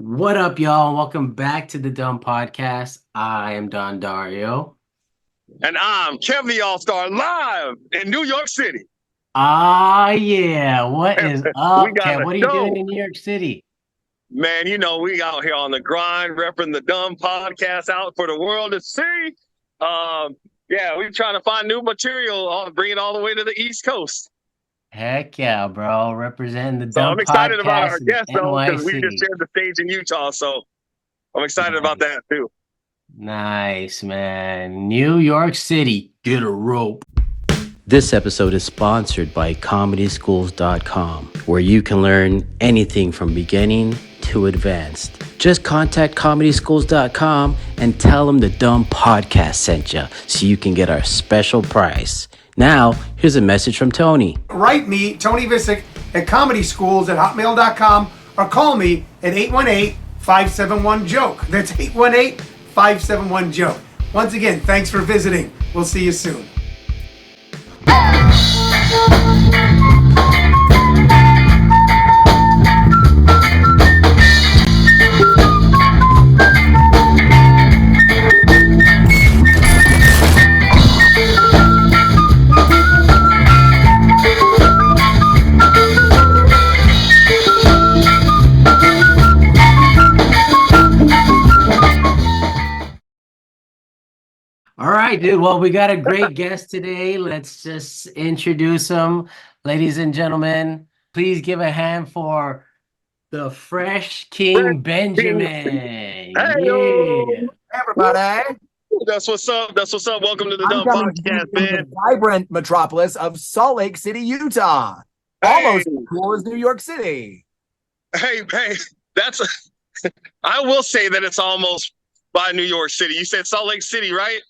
What up, y'all? Welcome back to the DUM Podcast. I am Don Dario. And I'm Kev The Allstar live in New York City. Yeah. What is We up, got Kev? a What are you doing show. in New York City? Man, we out here on the grind, repping the DUM Podcast out for the world to see. We're trying to find new material, bring it all the way to the East Coast. Heck yeah, bro. Representing the So DUM I'm excited about our Podcast in guest, though, because we just NYC. shared the stage in Utah. So I'm excited about Nice. that, too. Nice, man. New York City. Get a rope. This episode is sponsored by ComedySchools.com, where you can learn anything from beginning to advanced. Just contact ComedySchools.com and tell them the DUM Podcast sent you so you can get our special price. Now, here's a message from Tony. Write me, Tony Visick, at comedyschools@hotmail.com or call me at 818-571-JOKE. That's 818-571-JOKE. Once again, thanks for visiting. We'll see you soon. All right, dude. Well, we got a great guest today. Let's just introduce him. Ladies and gentlemen, please give a hand for the Fresh King Benjamin. Hey, Yeah. Everybody, That's what's up. That's what's up. Welcome to the I'm DUM coming to you Podcast, from man. the vibrant metropolis of Salt Lake City, Utah. Hey. Almost as cool as New York City. Hey, I will say that it's almost by New York City. You said Salt Lake City, right?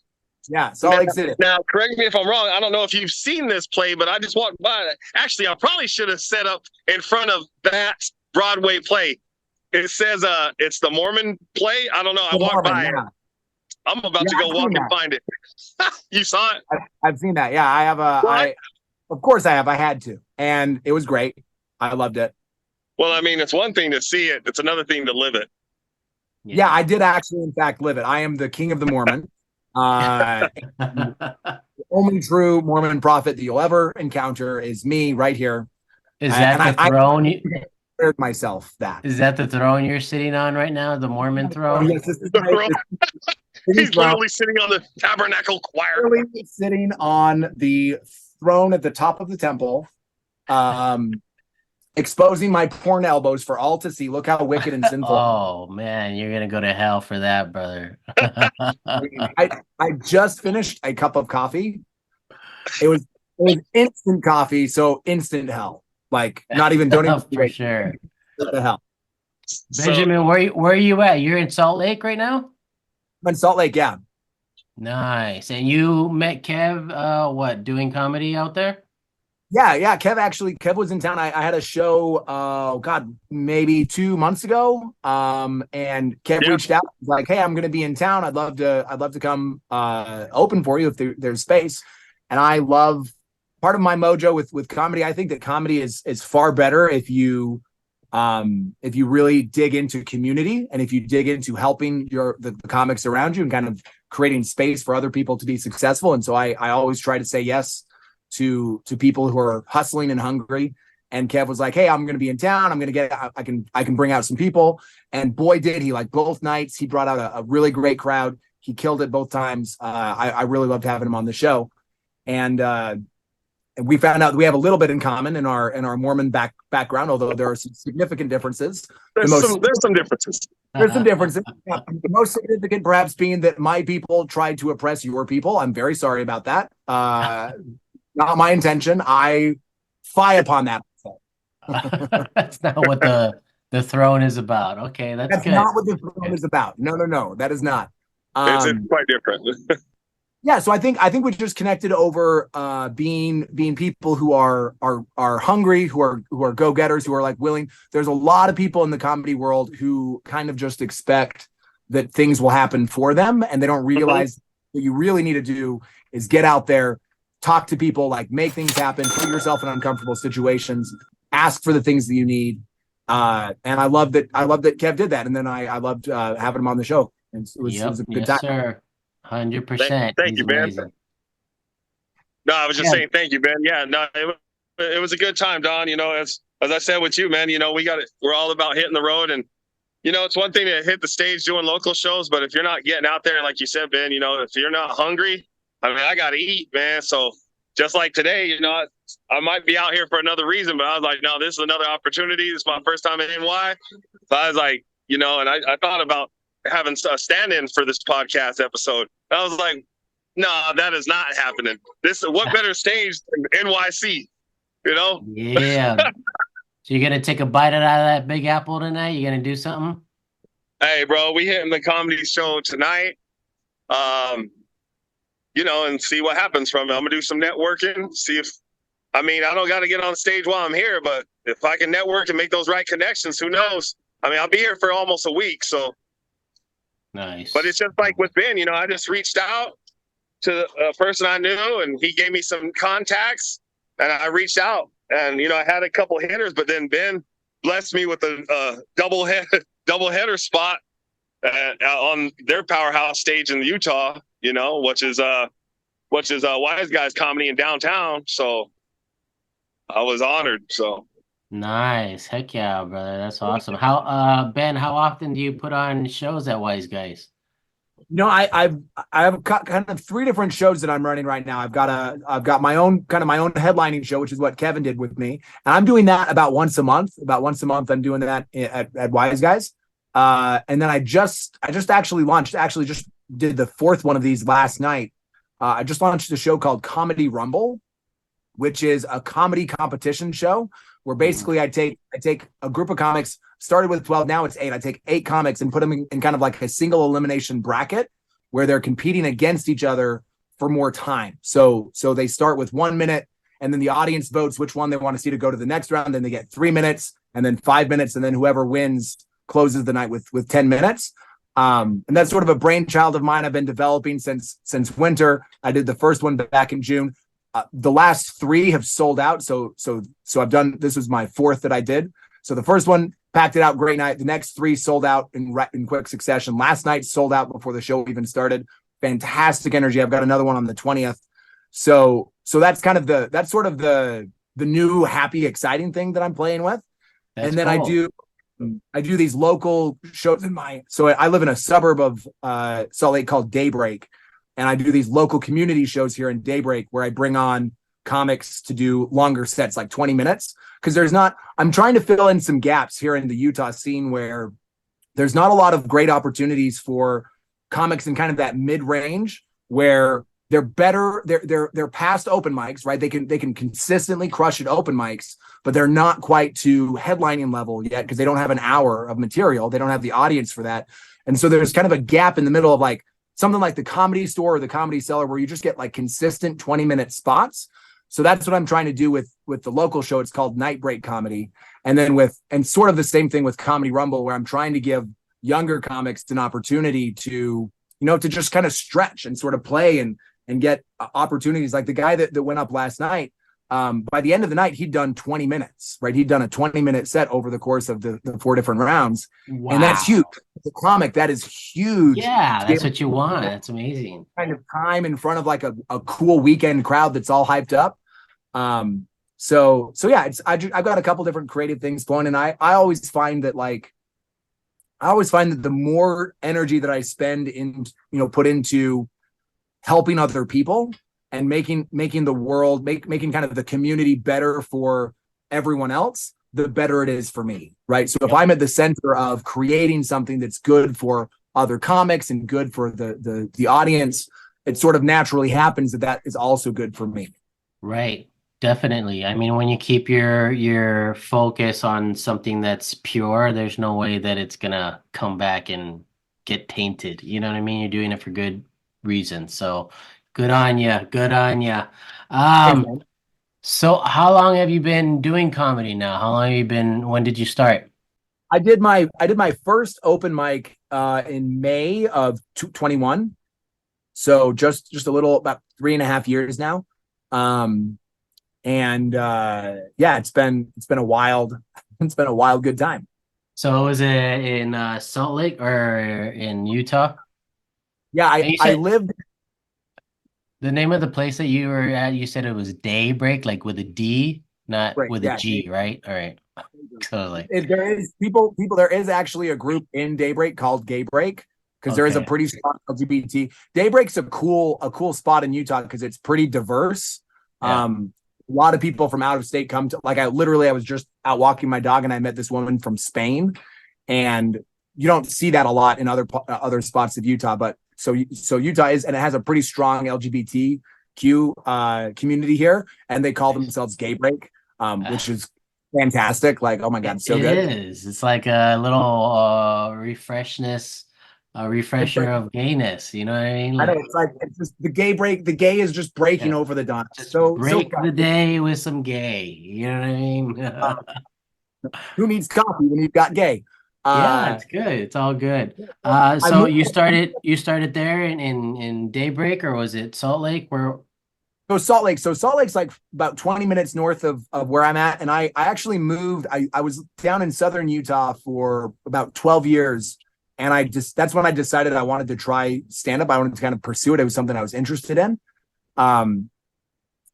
Yeah, Salt Lake City. Now, correct me if I'm wrong. I don't know if you've seen this play, but I just walked by it. Actually, I probably should have set up in front of that Broadway play. It says it's the Mormon play. I don't know. I walked by it. I'm about to go walk and find it. You saw it? I've seen that. Yeah, I have of course I have. I had to. And it was great. I loved it. Well, I mean, it's one thing to see it. It's another thing to live it. Yeah, I did actually, in fact, live it. I am the king of the Mormon. The only true Mormon prophet that you'll ever encounter is me right here. Is that the throne? I prepared myself that. Is that the throne you're sitting on right now? The Mormon throne? Yes, this is The throne. He's literally sitting on the tabernacle choir. Literally sitting on the throne at the top of the temple, exposing my porn elbows for all to see. Look how wicked and sinful. Oh man, you're gonna go to hell for that, brother. I just finished a cup of coffee. It was instant coffee, so instant hell. Like not even don't even for sure. What the hell? Benjamin, where are you at? You're in Salt Lake right now? I'm in Salt Lake, yeah. Nice. And you met Kev doing comedy out there? Yeah. Kev was in town. I had a show, maybe 2 months ago. And Kev reached out, like, hey, I'm gonna be in town. I'd love to come open for you if there's space. And I love part of my mojo with comedy. I think that comedy is far better if you really dig into community and if you dig into helping the comics around you and kind of creating space for other people to be successful. And so I always try to say yes to people who are hustling and hungry. And Kev was like, hey, I'm going to be in town. I can bring out some people. And boy, did he. Like both nights, he brought out a really great crowd. He killed it both times. I really loved having him on the show. And we found out that we have a little bit in common in our Mormon background, although there are some significant differences. There's some differences. There's some differences. The most significant perhaps being that my people tried to oppress your people. I'm very sorry about that. Not my intention. I fie upon that. That's not what the throne is about. Okay, that's good. Not what the throne is about. No, that is not. It's quite different. Yeah, so I think we just connected over being people who are hungry, who are go-getters, who are like willing. There's a lot of people in the comedy world who kind of just expect that things will happen for them, and they don't realize what you really need to do is get out there, talk to people, like make things happen, put yourself in uncomfortable situations, ask for the things that you need, And I love that Kev did that. And then I loved having him on the show. And it was a good time. Sir. 100%. Thank He's you, Ben. amazing. No, I was just Yeah. saying thank you, Ben. Yeah, no, it was a good time, Don. As I said with you, man, we got it. We're all about hitting the road, and it's one thing to hit the stage doing local shows, but if you're not getting out there, like you said, Ben, if you're not hungry, I mean, I got to eat, man. So just like today, I might be out here for another reason, but I was like, no, this is another opportunity. This is my first time in NY. So I was like, and I thought about having a stand-in for this podcast episode. I was like, no, that is not happening. What better stage than NYC, Yeah. So you're going to take a bite out of that Big Apple tonight? You going to do something? Hey, bro, we hitting the comedy show tonight. And see what happens from it. I'm going to do some networking, see if, I don't got to get on stage while I'm here, but if I can network and make those right connections, who knows? I'll be here for almost a week, so. Nice. But it's just like with Ben, I just reached out to a person I knew, and he gave me some contacts, and I reached out, and I had a couple hitters, but then Ben blessed me with a double header spot on their powerhouse stage in Utah, which is Wise Guys Comedy in downtown. So I was honored. So nice. Heck yeah, brother. That's awesome. How Ben, how often do you put on shows at Wise Guys? I have kind of 3 different shows that I'm running right now. I've got my own headlining show, which is what Kevin did with me, and I'm doing that about once a month. I'm doing that at Wise Guys, and then I just did the 4th one of these last night. I just launched a show called Comedy Rumble, which is a comedy competition show where basically I take a group of comics. Started with 12, now it's 8. I take 8 comics and put them in kind of like a single elimination bracket where they're competing against each other for more time. So they start with 1 minute, and then the audience votes which one they want to see to go to the next round. Then they get 3 minutes, and then 5 minutes, and then whoever wins closes the night with 10 minutes. And that's sort of a brainchild of mine. I've been developing since winter. I did the first one back in June. The last 3 have sold out. So I've done, this was my 4th that I did. So the first one packed it out, great night. The next 3 sold out in quick succession. Last night sold out before the show even started. Fantastic energy. I've got another one on the 20th. So that's kind of that's sort of the new happy, exciting thing that I'm playing with. That's and then cool. I do these local shows so I live in a suburb of Salt Lake called Daybreak, and I do these local community shows here in Daybreak where I bring on comics to do longer sets, like 20 minutes. Because I'm trying to fill in some gaps here in the Utah scene where there's not a lot of great opportunities for comics in kind of that mid-range where they're better. They're past open mics, right? They can consistently crush at open mics, but they're not quite to headlining level yet because they don't have an hour of material. They don't have the audience for that. And so there's kind of a gap in the middle of like something like the Comedy Store or the Comedy Cellar where you just get like consistent 20-minute spots. So that's what I'm trying to do with the local show. It's called Night Break Comedy. And then and sort of the same thing with Comedy Rumble, where I'm trying to give younger comics an opportunity to, to just kind of stretch and sort of play and get opportunities. Like the guy that went up last night, by the end of the night, he'd done 20 minutes, right? He'd done a 20-minute set over the course of the 4 different rounds. Wow. And that's huge. The comic, that is huge. Yeah, that's what you want. That's amazing. Kind of time in front of like a cool weekend crowd that's all hyped up. So yeah, I've got a couple different creative things going, and I always find that the more energy that I spend put into helping other people and making the world, making kind of the community better for everyone else, the better it is for me, right? So if I'm at the center of creating something that's good for other comics and good for the audience, it sort of naturally happens that is also good for me. Right. Definitely. I mean, when you keep your focus on something that's pure, there's no way that it's gonna come back and get tainted. You know what I mean? You're doing it for good reasons. So good on you. Good on you. So how long have you been doing comedy now? How long have you been? When did you start? I did my first open mic in May of 2021. So just a little, about 3.5 years now. Yeah, it's been a wild it's been a wild good time. So was it in Salt Lake or in Utah? Yeah, And you I said lived. the name of the place that you were at, you said it was Daybreak, like with a D, not Right, with a yeah. G, right? All right. Totally. There is people. There is actually a group in Daybreak called Gay Break because there is a Okay. pretty strong LGBT. Daybreak's a cool spot in Utah because it's pretty diverse. Yeah. A lot of people from out of state come to. Like I was just out walking my dog and I met this woman from Spain, and you don't see that a lot in other spots of Utah. But so Utah is, and it has a pretty strong LGBTQ community here, and they call themselves Gay Break, which is fantastic. Like, oh my God, so It good. is. It's like a little a It's refresher like, of gayness. You know what I mean? I know Like it's just the gay is just breaking yeah, over the dawn. just So break the fun. day with some gay. You know what I mean? Who needs coffee when you've got gay? Yeah, Uh it's good. It's all good. I So moved you started there in Daybreak, or was it Salt Lake? Where Salt Lake. So Salt Lake's like about 20 minutes north of where I'm at. And I actually moved. I was down in southern Utah for about 12 years. And that's when I decided I wanted to try stand-up. I wanted to kind of pursue it. It was something I was interested in. Um,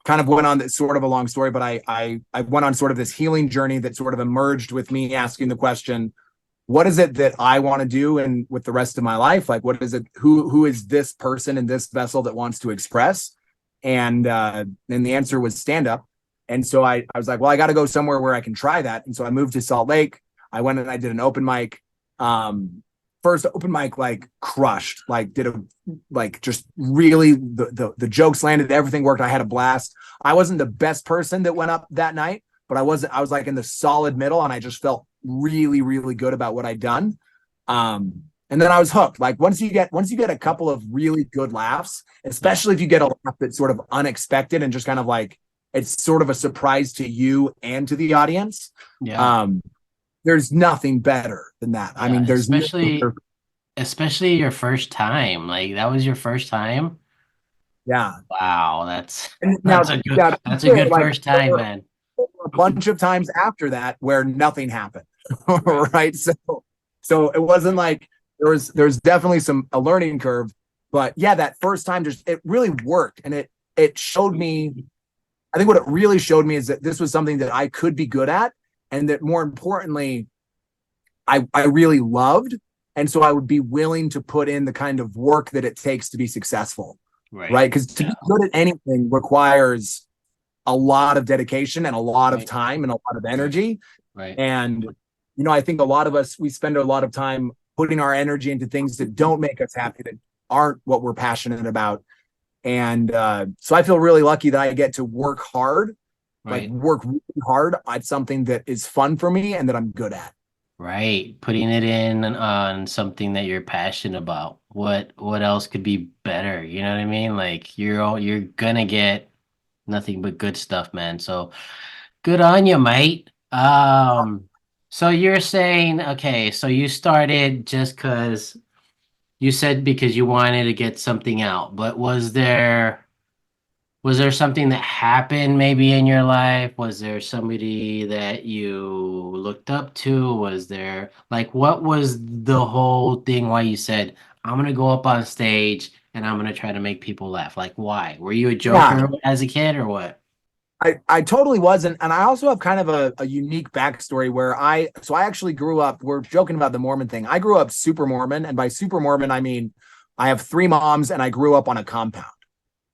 Kind of went on this sort of a long story, but I went on sort of this healing journey that sort of emerged with me asking the question, what is it that I want to do and with the rest of my life? Like, what is it? Who is this person in this vessel that wants to express? And the answer was stand up. And so I was like, well, I got to go somewhere where I can try that. And so I moved to Salt Lake. I went and I did an open mic. First open mic, like crushed, like did a like just really the jokes landed, everything worked. I had a blast. I wasn't the best person that went up that night, but I was like in the solid middle, and I just felt really, really good about what I'd done. And then I was hooked. Like once you get a couple of really good laughs, especially if you get a laugh that's sort of unexpected and just kind of like it's sort of a surprise to you and to the audience. yeah, There's nothing better than that. I yeah, mean, there's especially your first time. Like that was your first time. yeah. Wow, And now, yeah, that's a good like first time, man. a bunch of times after that where nothing happened, Right. right? So it wasn't like there's definitely a learning curve, but yeah, that first time just it really worked, and it showed me. I think what it really showed me is that this was something that I could be good at, and that more importantly, I really loved, and so I would be willing to put in the kind of work that it takes to be successful, right? Because to be good at anything requires a lot of dedication and a lot of time and a lot of energy. Right. And, I think a lot of us, we spend a lot of time putting our energy into things that don't make us happy, that aren't what we're passionate about. And so I feel really lucky that I get to work hard, like work really hard at something that is fun for me and that I'm good at. Right. Putting it in on something that you're passionate about. What else could be better? You know what I mean? Like you're gonna get nothing but good stuff, man. So good on you, mate. So you're saying, okay, so you started just because you said because you wanted to get something out, but was there something that happened maybe in your life? Was there somebody that you looked up to? Was there like what was the whole thing why you said, I'm gonna go up on stage and I'm gonna try to make people laugh? Like why? Were you a Yeah, joker as a kid or what? I totally wasn't. And I also have kind of a unique backstory where I actually grew up, we're joking about the Mormon thing. I grew up super Mormon. And by super Mormon, I mean, I have three moms and I grew up on a compound,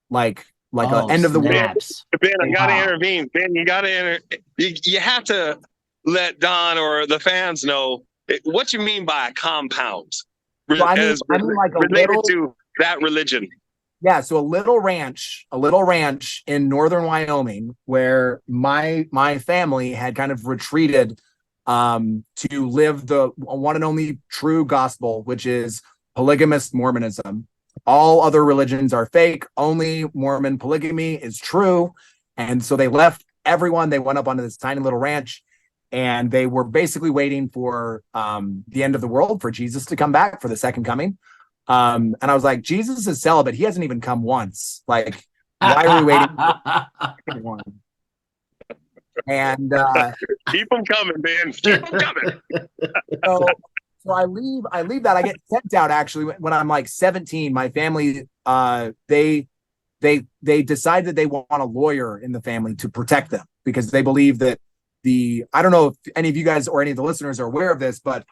like a Oh, end of the world. snaps. Ben, I got to Wow. intervene. Ben, you got to you have to let Don or the fans know what you mean by a compound. So I mean like a related little, to that religion. yeah. So a little ranch in northern Wyoming where my family had kind of retreated to live the one and only true gospel, which is polygamous Mormonism. All other religions are fake. Only Mormon polygamy is true. And so they left everyone. They went up onto this tiny little ranch, and they were basically waiting for the end of the world, for Jesus to come back, for the second coming. And I was like, Jesus is celibate. He hasn't even come once. Like, why are we waiting for one? And Keep them coming, man. Keep them coming. so, so I leave that. I get sent out actually when I'm like 17. My family, they decide that they want a lawyer in the family to protect them because they believe that I don't know if any of you guys or any of the listeners are aware of this, but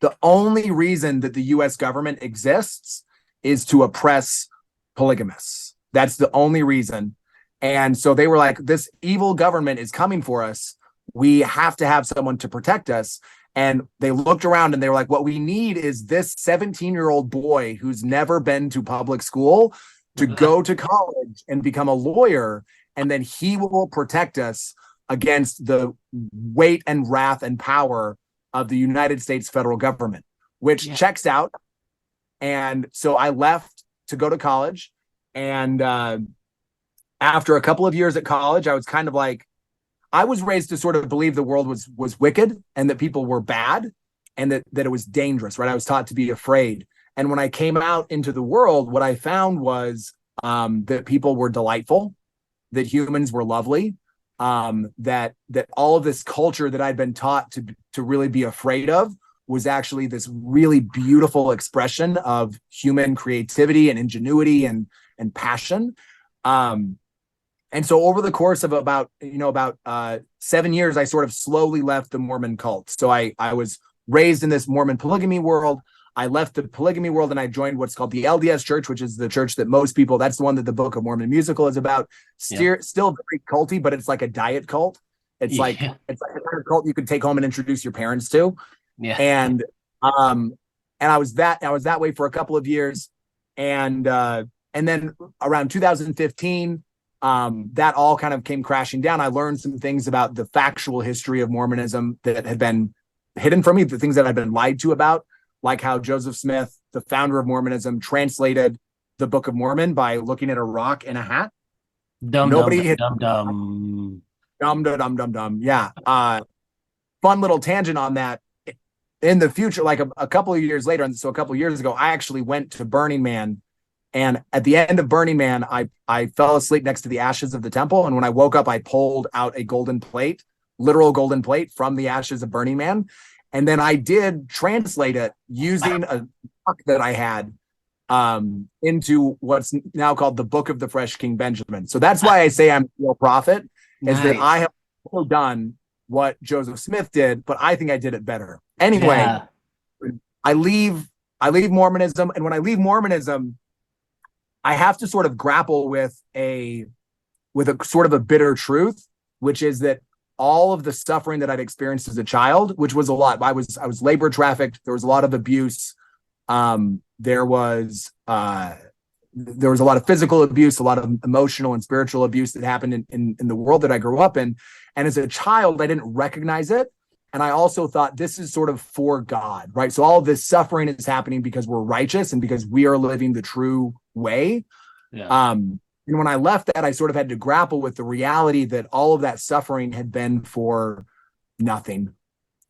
the only reason that the US government exists is to oppress polygamists. That's the only reason. And so they were like, this evil government is coming for us. We have to have someone to protect us. And they looked around and they were like, what we need is this 17-year-old boy who's never been to public school to go to college and become a lawyer. And then he will protect us against the weight and wrath and power of the United States federal government, which checks out. And so I left to go to college. And after a couple of years at college, I was kind of like, I was raised to sort of believe the world was wicked and that people were bad and that it was dangerous, right? I was taught to be afraid. And when I came out into the world, what I found was that people were delightful, that humans were lovely, that all of this culture that I'd been taught to really be afraid of was actually this really beautiful expression of human creativity and ingenuity and passion. And so over the course of about 7 years, I sort of slowly left the Mormon cult. So I was raised in this Mormon polygamy world. I left the polygamy world and I joined what's called the LDS church, which is the church that most people, that's the one that the Book of Mormon musical is about. Still very culty, but it's like a diet cult. It's like a kind of cult you could take home and introduce your parents to. Yeah. And I was that way for a couple of years. And then around 2015, that all kind of came crashing down. I learned some things about the factual history of Mormonism that had been hidden from me, the things that I'd been lied to about, like how Joseph Smith, the founder of Mormonism, translated the Book of Mormon by looking at a rock in a hat. Dumb. Yeah. Fun little tangent on that. In the future, like a couple of years later, and so a couple of years ago, I actually went to Burning Man. And at the end of Burning Man, I fell asleep next to the ashes of the temple. And when I woke up, I pulled out a golden plate, literal golden plate from the ashes of Burning Man. And then I did translate it using a book that I had into what's now called the Book of the Fresh King Benjamin. So that's why I say I'm a real prophet, is that I have also done what Joseph Smith did, but I think I did it better. Anyway, I leave Mormonism. And when I leave Mormonism, I have to sort of grapple with a sort of a bitter truth, which is that all of the suffering that I'd experienced as a child, which was a lot. I was labor trafficked. There was a lot of abuse. There was a lot of physical abuse, a lot of emotional and spiritual abuse that happened in the world that I grew up in. And as a child, I didn't recognize it. And I also thought this is sort of for God, right? So all of this suffering is happening because we're righteous and because we are living the true way. Yeah. And when I left that, I sort of had to grapple with the reality that all of that suffering had been for nothing,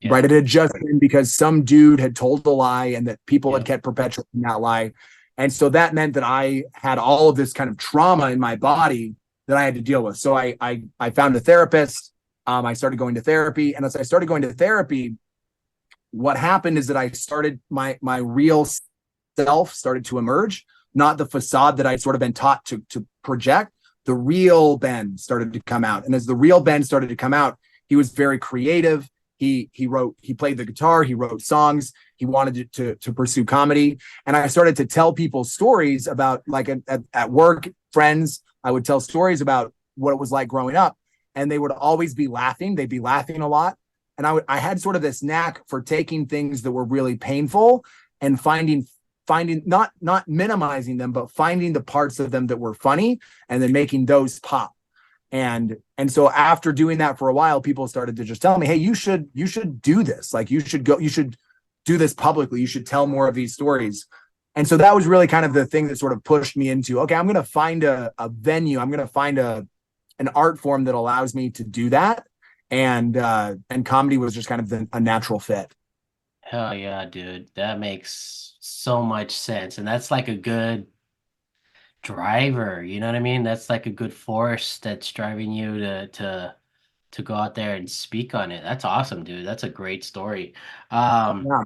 right? It had just been because some dude had told a lie and that people had kept perpetuating that lie. And so that meant that I had all of this kind of trauma in my body that I had to deal with. So I found a therapist. I started going to therapy. And as I started going to therapy, what happened is that I started, my real self started to emerge, not the facade that I'd sort of been taught to project. The real Ben started to come out. And as the real Ben started to come out, he was very creative. He played the guitar, he wrote songs, he wanted to pursue comedy. And I started to tell people stories about, like at work, friends, I would tell stories about what it was like growing up. And they would always be laughing. They'd be laughing a lot. And I had sort of this knack for taking things that were really painful and finding not minimizing them, but finding the parts of them that were funny and then making those pop. And so after doing that for a while, people started to just tell me, hey, you should do this. Like you should do this publicly. You should tell more of these stories. And so that was really kind of the thing that sort of pushed me into, okay, I'm going to find a venue. I'm going to find an art form that allows me to do that. And comedy was just kind of a natural fit. Hell yeah, dude. That makes so much sense. And that's like a good driver, you know what I mean? That's like a good force that's driving you to to go out there and speak on it. That's awesome, dude. That's a great story. Yeah.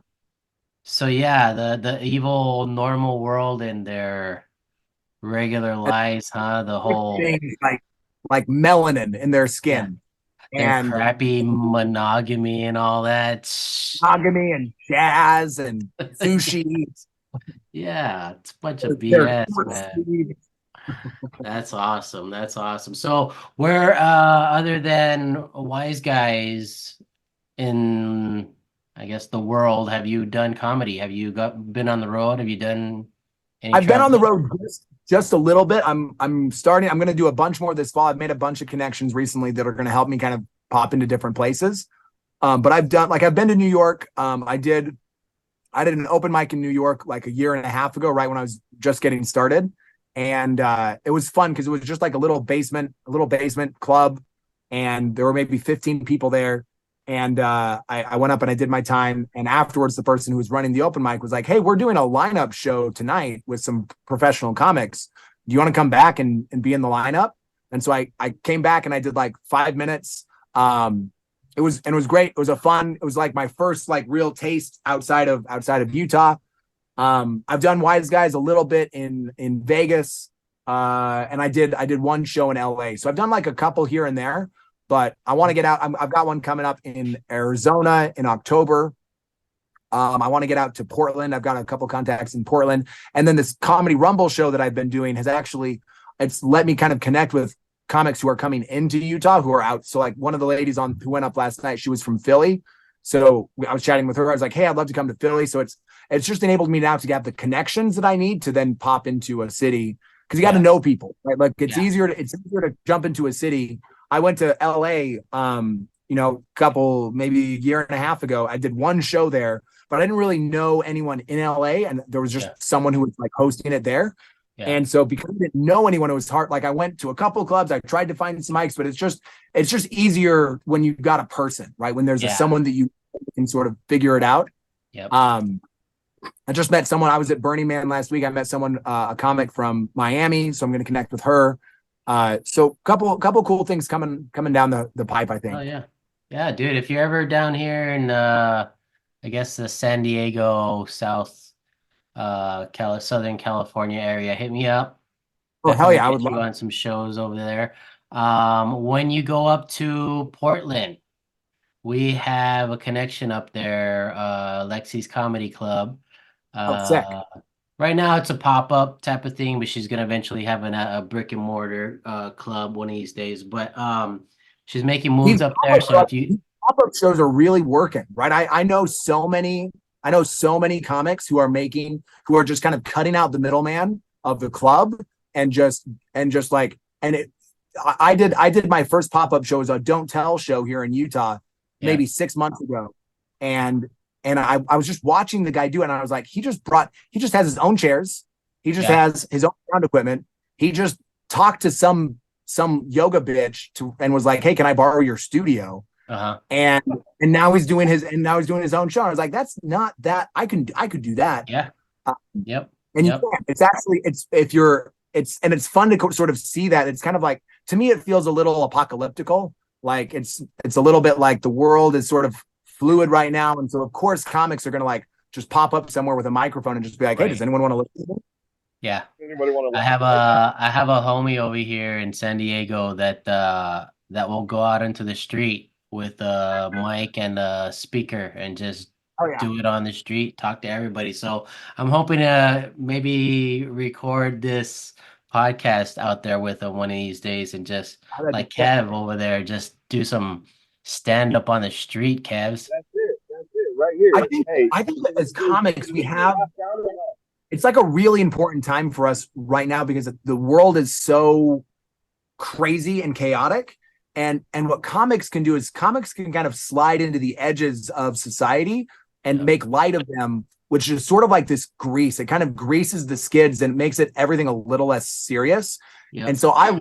So yeah, the evil normal world and their regular lives, huh? The whole Things like melanin in their yeah, skin their and crappy monogamy and all that. monogamy and jazz and sushi. Yeah, it's a bunch of Their BS, man. That's awesome. That's awesome. So where other than Wise Guys in I guess the world, have you done comedy? Have you been on the road? Have you done any I've been on the traveling? road just a little bit. I'm starting. I'm going to do a bunch more this fall. I've made a bunch of connections recently that are going to help me kind of pop into different places. But I've been to New York. I did an open mic in New York like a year and a half ago, right when I was just getting started, and it was fun because it was just like a little basement club, and there were maybe 15 people there. And I went up and I did my time. And afterwards, the person who was running the open mic was like, "Hey, we're doing a lineup show tonight with some professional comics. Do you want to come back and be in the lineup?" And so I came back and I did like 5 minutes. It was great. It was like my first like real taste outside of Utah. I've done Wise Guys a little bit in Vegas. And I did one show in LA. So I've done like a couple here and there. But I want to get out. I've got one coming up in Arizona in October. I want to get out to Portland. I've got a couple contacts in Portland. And then this Comedy Rumble show that I've been doing it's let me kind of connect with comics who are coming into Utah who are out. So like one of the ladies who went up last night, she was from Philly. So I was chatting with her. I was like, "Hey, I'd love to come to Philly." So it's just enabled me now to get the connections that I need to then pop into a city, because you got to know people, right? Like it's easier to jump into a city. I went to LA, maybe a year and a half ago. I did one show there, but I didn't really know anyone in LA. And there was just someone who was like hosting it there. Yeah. And so because I didn't know anyone, it was hard. Like I went to a couple of clubs, I tried to find some mics, but it's just easier when you've got a person, right? When there's someone that you can sort of figure it out. Yep. I just met someone. I was at Burning Man last week. I met someone, a comic from Miami. So I'm going to connect with her. So couple cool things coming down the pipe, I think. Oh yeah. Yeah, dude, if you're ever down here in I guess the San Diego, Southern California area, hit me up. Oh, hell yeah, I would love you on some shows over there. When you go up to Portland, we have a connection up there, Lexi's Comedy Club. Sick. Right now it's a pop-up type of thing, but she's gonna eventually have a brick and mortar club one of these days. But she's making moves up there. So if you pop-up shows are really working, right? I know so many comics who are just kind of cutting out the middleman of the club and I did my first pop-up show as a Don't Tell show here in Utah maybe 6 months ago. And I was just watching the guy do it, and I was like, he just has his own chairs. He just has his own sound equipment. He just talked to some yoga bitch and was like, "Hey, can I borrow your studio?" Uh-huh. And now he's doing his own show. I was like, that's not that I could do that. Yeah. Yep. And you can't. It's fun to sort of see that. It's kind of like, to me, it feels a little apocalyptical. Like it's a little bit like the world is sort of fluid right now, and so of course comics are going to like just pop up somewhere with a microphone and just be like, "Hey, does anyone want to listen to me?" Yeah. Anybody want to? I have a homie over here in San Diego that will go out into the street with a mic and a speaker and just do it on the street, talk to everybody. So I'm hoping to maybe record this podcast out there with him one of these days and just like Kev over there, just do some stand up on the street, Kevs. That's it right here. I think that as comics it's like a really important time for us right now because the world is so crazy and chaotic. And what comics can do is comics can kind of slide into the edges of society and make light of them, which is sort of like this grease. It kind of greases the skids and makes everything a little less serious. Yep. And so I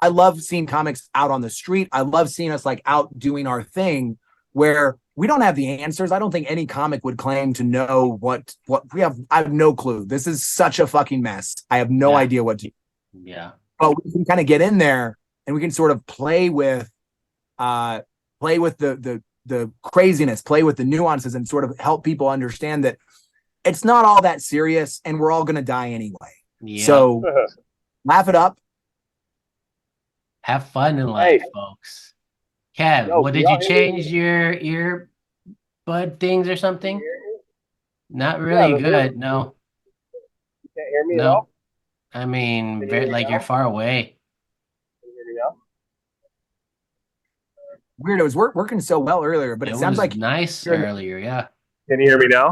love seeing comics out on the street. I love seeing us like out doing our thing where we don't have the answers. I don't think any comic would claim to know what we have. I have no clue. This is such a fucking mess. I have no idea what to do. Yeah. But we can kind of get in there and we can sort of play with play with the craziness, play with the nuances, and sort of help people understand that it's not all that serious and we're all going to die anyway. Yeah. So laugh it up. Have fun in life, folks. Kev, Yo, what did you change your earbud things or something? Not really good. No. You can't hear me at No. all? I mean, Can you hear me like now? you're far away. Can you hear me now? Weird. It was working so well earlier, but it sounds was like nice you're- earlier. Yeah. Can you hear me now?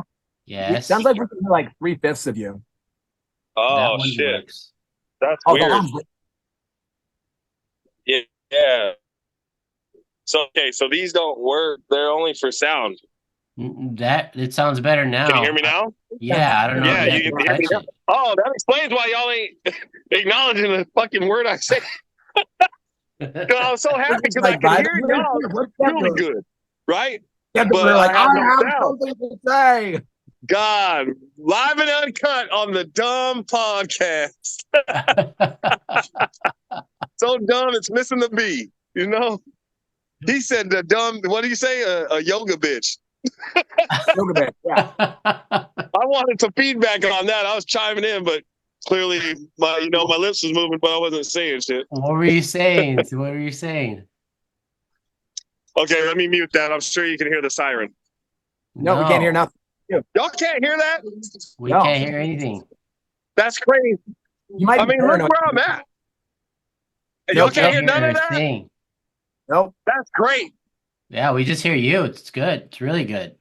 it Yes. sounds like we can hear like 3/5 of you. that Oh one shit, works. that's Oh, weird. that was- Yeah. So okay, so these don't work. They're only for sound. That it sounds better now. Can you hear me now? Yeah, I don't know. Yeah, if you you can can hear me touch now. Oh, that explains why y'all ain't acknowledging the fucking word I say. it. I was so happy because I by can the hear way, y'all what's really that? good, right? Yeah, But we're like, I have I no have sound. something to say. God, live and uncut on the DUM podcast. So dumb, it's missing the B. You know, he said the dumb. What do you say? A yoga bitch. Yoga bed, yeah. I wanted some feedback on that. I was chiming in, but clearly my lips was moving, but I wasn't saying shit. What were you saying? What were you saying? Okay, let me mute that. I'm sure you can hear the siren. No, we can't hear nothing. Y'all can't hear that? We No. can't hear anything. That's crazy. You might I be mean, look paranoid. where I'm at. And Nope, y'all can't hear none of a that? thing. Nope. That's great. Yeah, we just hear you. It's good. It's really good.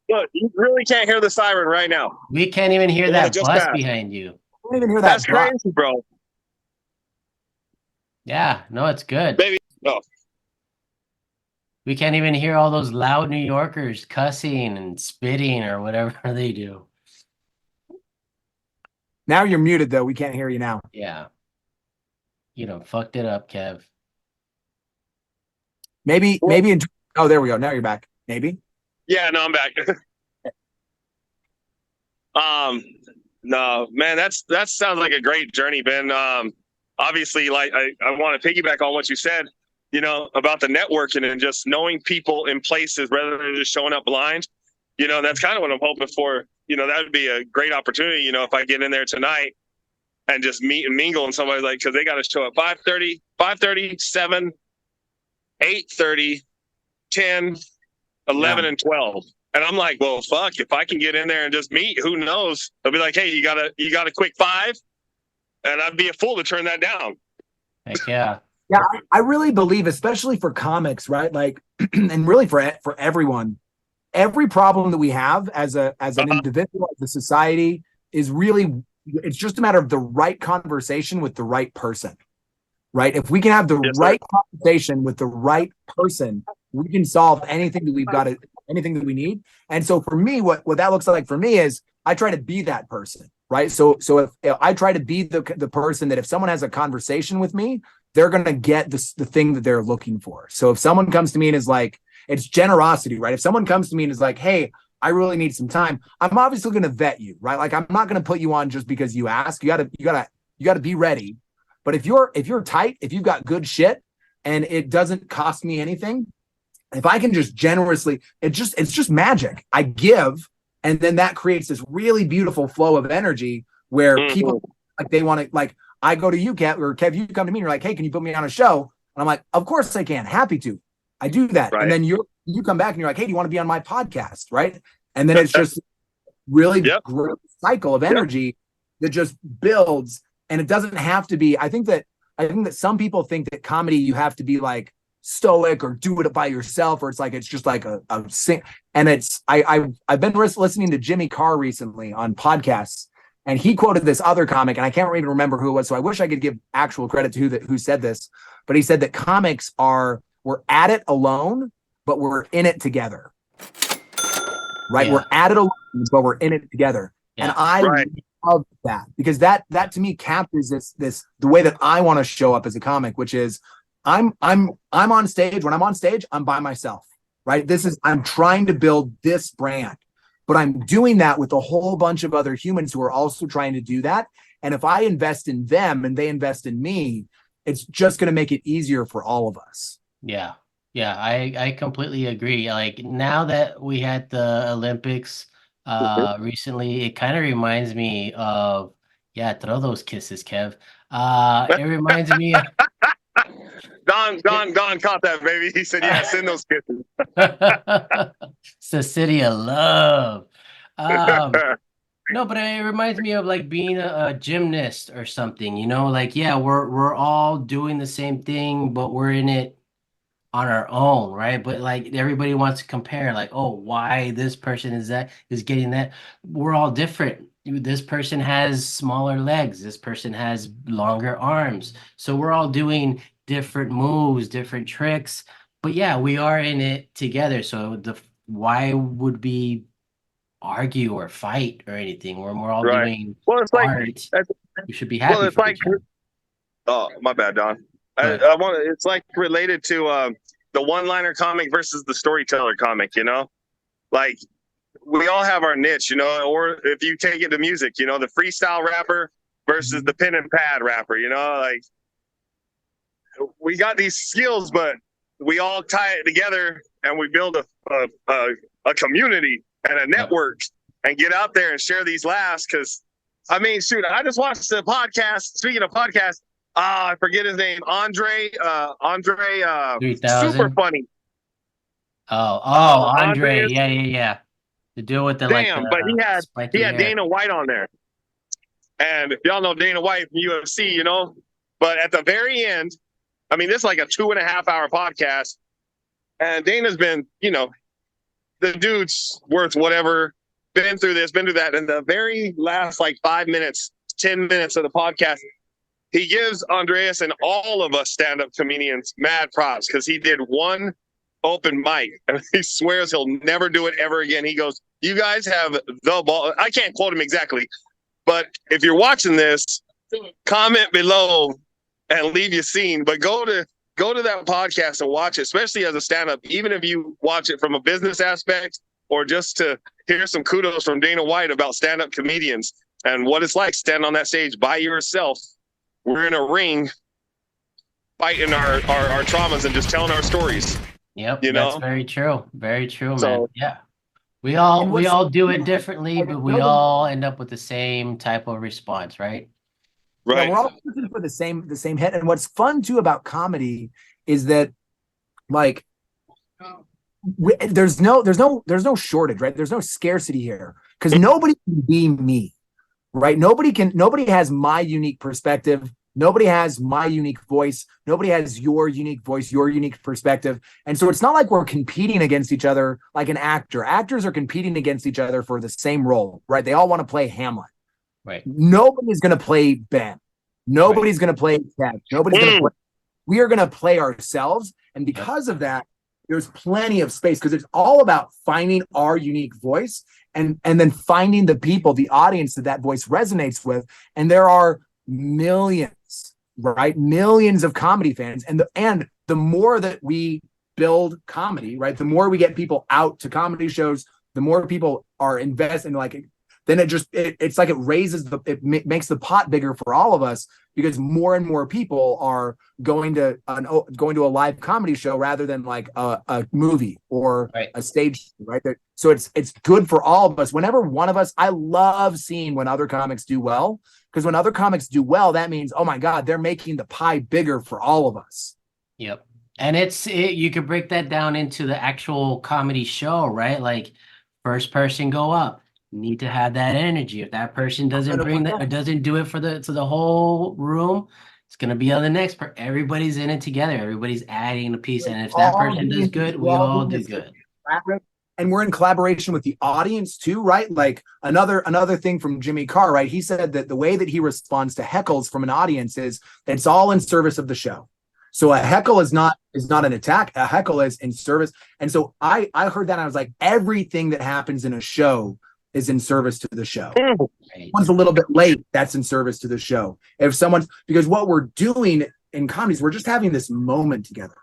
Look, you really can't hear the siren right now. We can't even hear The one that that just bus passed. behind you. I don't even hear That's that. Drop. crazy, bro. Yeah, no, it's good. Baby, no. We can't even hear all those loud New Yorkers cussing and spitting or whatever they do. Now you're muted though. We can't hear you now. Yeah. You know, fucked it up, Kev. Maybe oh, there we go. Now you're back. Maybe. Yeah, no, I'm back. No, man, that sounds like a great journey, Ben. Obviously, like I want to piggyback on what you said, you know, about the networking and just knowing people in places rather than just showing up blind. You know, that's kind of what I'm hoping for. You know, that would be a great opportunity, you know, if I get in there tonight and just meet and mingle and somebody's like, because they got to show up 5:30, 7, 8:30, 10, 11, and 12. And I'm like, well, fuck, if I can get in there and just meet, who knows? They'll be like, hey, you got a quick 5? And I'd be a fool to turn that down. Heck yeah. Yeah, I really believe, especially for comics, right? Like, and really for everyone, every problem that we have as an individual, as a society, is really, it's just a matter of the right conversation with the right person, right? If we can have the right conversation with the right person, we can solve anything that anything that we need. And so for me, what that looks like for me is I try to be that person, right? So if I try to be the person that if someone has a conversation with me, they're going to get the thing that they're looking for. So if someone comes to me and is like, it's generosity, right? If someone comes to me and is like, hey, I really need some time, I'm obviously going to vet you, right? Like, I'm not going to put you on just because you ask. You gotta be ready. But if you're tight, if you've got good shit and it doesn't cost me anything, if I can just generously, it's just magic. I give, and then that creates this really beautiful flow of energy where people, like, they want to, like, I go to you, Kev, or Kev, you come to me and you're like, hey, can you put me on a show? And I'm like, of course I can. Happy to. I do that. Right. And then you come back and you're like, hey, do you want to be on my podcast? Right. And then it's just really great cycle of energy that just builds. And it doesn't have to be, I think that some people think that comedy, you have to be like stoic or do it by yourself, or it's just like a sing. And I've been listening to Jimmy Carr recently on podcasts, and he quoted this other comic, and I can't even remember who it was. So I wish I could give actual credit to who said this, but he said that comics we're at it alone, but we're in it together. Right? Yeah. We're at it alone, but we're in it together. Yeah. And I love that, because that to me captures this the way that I want to show up as a comic, which is I'm on stage. When I'm on stage, I'm by myself. Right? I'm trying to build this brand. But I'm doing that with a whole bunch of other humans who are also trying to do that. And if I invest in them and they invest in me, it's just going to make it easier for all of us. Yeah. Yeah, I completely agree. Like now that we had the Olympics recently, it kind of reminds me of, yeah, throw those kisses, Kev. It reminds me Don caught that, baby. He said, "Yeah, send those kisses." it's the city of love. Um, no, but it reminds me of like being a gymnast or something, you know, like yeah, we're all doing the same thing, but we're in it on our own, right? But like everybody wants to compare, like, oh, why this person is getting that. We're all different. This person has smaller legs, this person has longer arms. So we're all doing different moves, different tricks. But yeah, we are in it together. So the why would we argue or fight or anything when we're all Right. doing Well, it's like, art? We should be well, happy it's for like, each other. oh, my bad, Don. But I want to. It's like related to the one-liner comic versus the storyteller comic. You know, like we all have our niche. You know, or if you take it to music, you know, the freestyle rapper versus the pen and pad rapper. You know, like we got these skills, but we all tie it together and we build a community and a network and get out there and share these laughs. Because I mean, shoot, I just watched the podcast. Speaking of podcasts, I forget his name. Andre, 3,000. super funny. Andre. Andre, Yeah, yeah, yeah. To deal with the like damn, but the he spiky had hair. Dana White on there, and y'all know Dana White from UFC, you know. But at the very end, I mean, this is like a 2.5 hour podcast, and Dana's been, you know, the dude's worth whatever, been through this, been through that. And the very last like 5 minutes, 10 minutes of the podcast, he gives Andreas and all of us stand-up comedians mad props because he did one open mic and he swears he'll never do it ever again. He goes, "You guys have the ball." I can't quote him exactly, but if you're watching this, comment below and leave your scene. But go to that podcast and watch it, especially as a stand-up, even if you watch it from a business aspect or just to hear some kudos from Dana White about stand-up comedians and what it's like standing on that stage by yourself. We're in a ring fighting our traumas and just telling our stories. Yep, You that's know? very true. Very true, So- man. Yeah. We And we what's all do it differently, like, but we nobody- all end up with the same type of response, right? Yeah, Right. we're all looking for the same hit. And what's fun too about comedy is that like there's no shortage, right? There's no scarcity here because nobody can be me, right? Nobody has my unique perspective. Nobody has my unique voice. Nobody has your unique voice, your unique perspective. And so it's not like we're competing against each other like an actor. Actors are competing against each other for the same role, right? They all want to play Hamlet. Right. Nobody's going to play Ben. Nobody's going to play Ted. Nobody's going to play. We are going to play ourselves. And because of that, there's plenty of space because it's all about finding our unique voice and then finding the people, the audience that voice resonates with. And there are millions, right? Millions of comedy fans. And the more that we build comedy, right? The more we get people out to comedy shows, the more people are investing, like, then it's like it raises makes the pot bigger for all of us because more and more people are going to a live comedy show rather than like a movie or a stage, right? So it's good for all of us. Whenever one of us, I love seeing when other comics do well, because when other comics do well, that means, oh my God, they're making the pie bigger for all of us. Yep. And you could break that down into the actual comedy show, right? Like first person go up. Need to have that energy. If that person doesn't bring that or doesn't do it to the whole room, it's gonna be on the next part. Everybody's in it together. Everybody's adding a piece. And if that person does good, we all do good. And we're in collaboration with the audience too, right? Like another thing from Jimmy Carr, right? He said that the way that he responds to heckles from an audience is it's all in service of the show. So a heckle is not an attack. A heckle is in service. And so I heard that and I was like, everything that happens in a show is in service to the show. Someone's a little bit late, that's in service to the show. Because what we're doing in comedies, we're just having this moment together,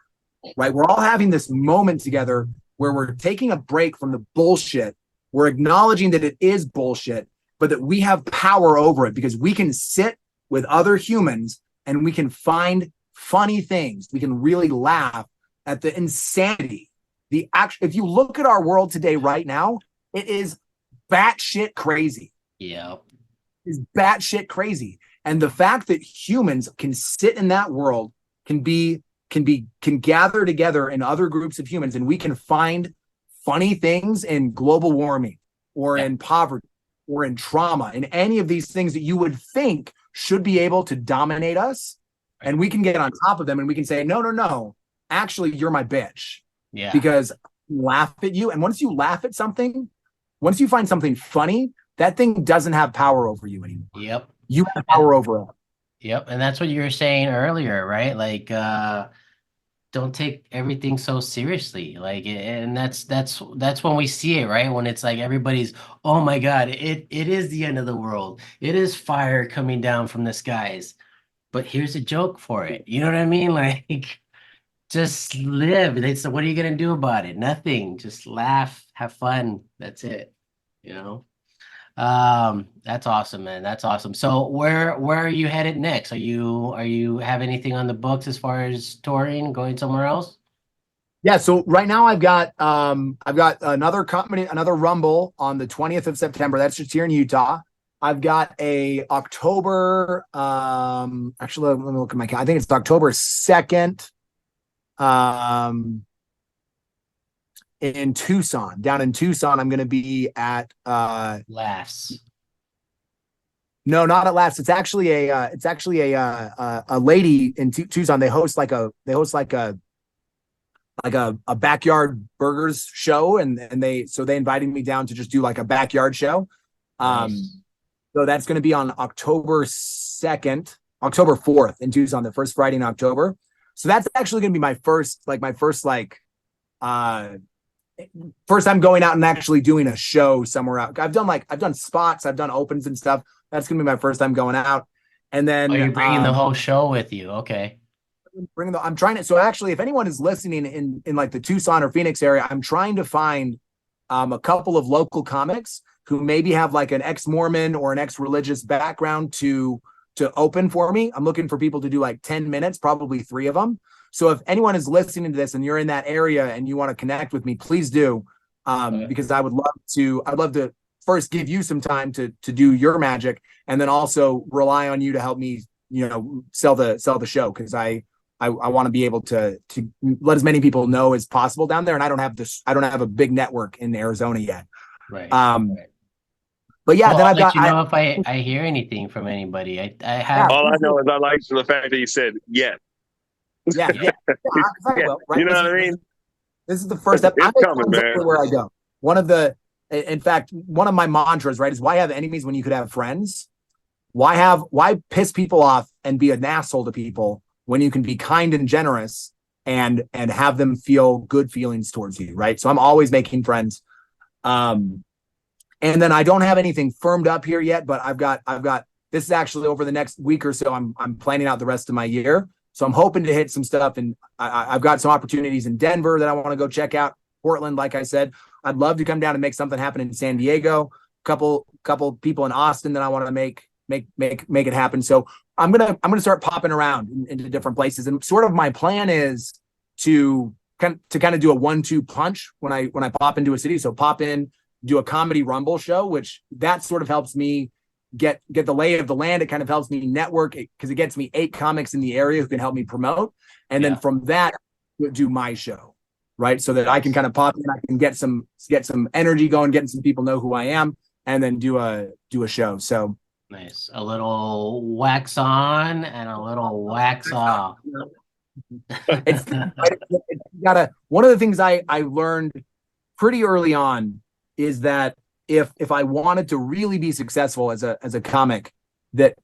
right? We're all having this moment together where we're taking a break from the bullshit. We're acknowledging that it is bullshit, but that we have power over it because we can sit with other humans and we can find funny things. We can really laugh at the insanity. If you look at our world today, right now, it is batshit crazy. Yeah. It's batshit crazy. And the fact that humans can sit in that world, can gather together in other groups of humans, and we can find funny things in global warming or in poverty or in trauma, in any of these things that you would think should be able to dominate us. And we can get on top of them and we can say, no, actually, you're my bitch. Yeah. Because I laugh at you. And once you laugh at something, once you find something funny, that thing doesn't have power over you anymore. Yep. You have power over it. Yep. And that's what you were saying earlier, right? Like, don't take everything so seriously. Like, and that's when we see it, right? When it's like everybody's, oh my God, it is the end of the world. It is fire coming down from the skies. But here's a joke for it. You know what I mean? Like, just live. What are you gonna do about it? Nothing. Just laugh, have fun. That's it. You know? That's awesome, man. That's awesome. So where are you headed next? Are you have anything on the books as far as touring, going somewhere else? Yeah, so right now I've got another company, another Rumble on the 20th of September. That's just here in Utah. I've got a October, actually let me look at my calendar. I think it's October 2nd. In Tucson, down in Tucson, I'm going to be at Laughs. No, not at Laughs. It's actually a lady in Tucson. They host like a backyard burgers show, and they invited me down to just do like a backyard show. Nice. So that's going to be on October 2nd, October 4th in Tucson, the first Friday in October. So that's actually going to be my first time going out and actually doing a show somewhere out. I've done spots, I've done opens and stuff. That's going to be my first time going out. And then you're bringing the whole show with you. Okay. I'm trying to, so actually if anyone is listening in like the Tucson or Phoenix area, I'm trying to find a couple of local comics who maybe have like an ex-Mormon or an ex-religious background to open for me. I'm looking for people to do like 10 minutes, probably 3 of them. So if anyone is listening to this and you're in that area and you want to connect with me, please do. Because I'd love to first give you some time to do your magic, and then also rely on you to help me, sell the show. Cause I want to be able to let as many people know as possible down there. And I don't have a big network in Arizona yet. Right. But yeah, well, then I'll I've let got, you know if I hear anything from anybody. I have. All I know is I like the fact that you said yeah. Yeah. I will, right? You know what I mean? This is the first step. It's coming, man. Everywhere I go. In fact, one of my mantras, right, is why have enemies when you could have friends? Why piss people off and be an asshole to people when you can be kind and generous and have them feel good feelings towards you, right? So I'm always making friends. And then I don't have anything firmed up here yet, but I've got this is actually over the next week or so. I'm planning out the rest of my year. So I'm hoping to hit some stuff, and I've got some opportunities in Denver that I want to go check out. Portland, like I said, I'd love to come down and make something happen in San Diego. Couple people in Austin that I want to make it happen. So I'm gonna start popping around into different places, and sort of my plan is to kind of do a 1-2 punch when I pop into a city. So pop in, do a comedy Rumble show, which that sort of helps me get the lay of the land. It kind of helps me network because it gets me 8 comics in the area who can help me promote. And then from that, do my show, right? So that I can kind of pop in, I can get some energy going, getting some people know who I am, and then do a show. So nice. A little wax on and a little wax off. It's one of the things I learned pretty early on is that if I wanted to really be successful as a comic, that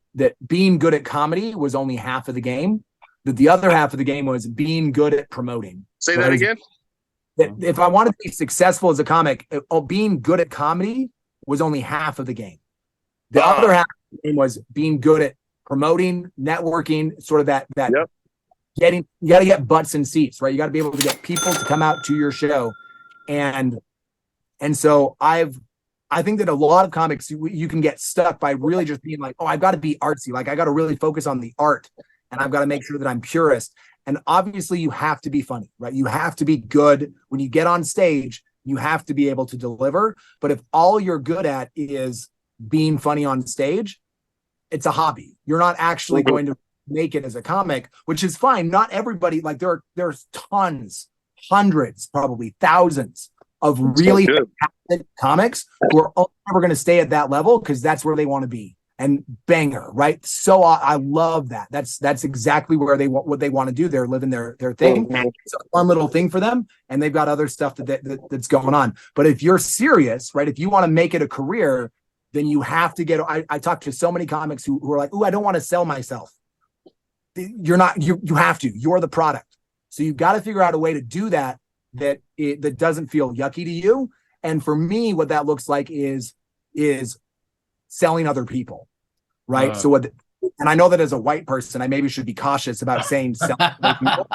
being good at comedy was only half of the game. That the other half of the game was being good at promoting. Say that again. That if I wanted to be successful as a comic, being good at comedy was only half of the game. The other half of the game was being good at promoting, networking, sort of that Yep. you got to get butts in seats, right? You got to be able to get people to come out to your show. And so I think that a lot of comics, you can get stuck by really just being like, oh, I've got to be artsy. Like I got to really focus on the art, and I've got to make sure that I'm purist. And obviously you have to be funny, right? You have to be good. When you get on stage, you have to be able to deliver. But if all you're good at is being funny on stage, it's a hobby. You're not actually going to make it as a comic, which is fine. Not everybody, like there's tons, hundreds, probably thousands of really fantastic comics who are only ever going to stay at that level because that's where they want to be. And banger, right? So I love that. That's exactly where they want what they want to do. They're living their thing. It's a fun little thing for them, and they've got other stuff that's going on. But if you're serious, right? If you want to make it a career, then you have to get. I talk to so many comics who are like, "Ooh, I don't want to sell myself." You're not. You have to. You're the product. So you've got to figure out a way to do that that doesn't feel yucky to you. And for me, what that looks like is selling other people, right? So what, and I know that as a white person, I maybe should be cautious about saying selling other people.